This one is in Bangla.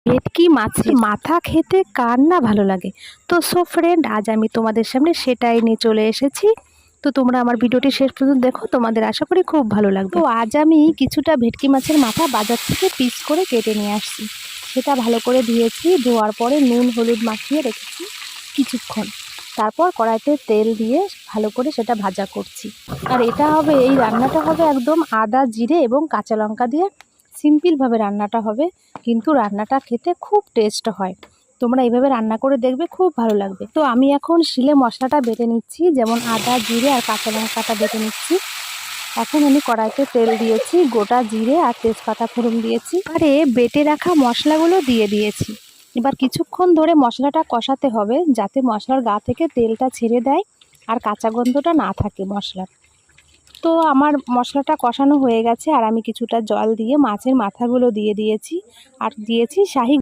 ভেটকি মাছের মাথা খেতে কার না ভালো লাগে। তো সো ফ্রেন্ড, আজ আমি তোমাদের সামনে সেটাই নিয়ে চলে এসেছি। তো তোমরা আমার ভিডিওটি শেষ পর্যন্ত দেখো, তোমাদের আশা করি খুব ভালো লাগবে। তো আজ আমি কিছুটা ভেটকি মাছের মাথা বাজার থেকে পিস করে কেটে নিয়ে আসছি। সেটা ভালো করে ধুয়েছি, ধোয়ার পরে নুন হলুদ মাখিয়ে রেখেছি কিছুক্ষণ। তারপর কড়াইতে তেল দিয়ে ভালো করে সেটা ভাজা করছি। আর এই রান্নাটা হবে একদম আদা জিরে এবং কাঁচা লঙ্কা দিয়ে সিম্পলভাবে রান্নাটা হবে, কিন্তু রান্নাটা খেতে খুব টেস্ট হয়। তোমরা এইভাবে রান্না করে দেখবে, খুব ভালো লাগবে। তো আমি এখন শিলে মশলাটা বেটে নিচ্ছি, যেমন আদা জিরে আর কাঁচা লঙ্কাটা বেটে নিচ্ছি। এখন আমি কড়াইতে তেল দিয়েছি, গোটা জিরে আর তেজপাতা ফোড়ন দিয়েছি, আরে বেটে রাখা মশলাগুলো দিয়ে দিয়েছি। এবার কিছুক্ষণ ধরে মশলাটা কষাতে হবে, যাতে মশলার গা থেকে তেলটা ছেড়ে দেয় আর কাঁচা গন্ধটা না থাকে মশলার। তো আমার মশলাটা কষানো হয়ে গেছে, আর আমি কিছুটা জল দিয়ে মাছের মাথাগুলো দিয়ে দিয়েছি, আর দিয়েছি শাহি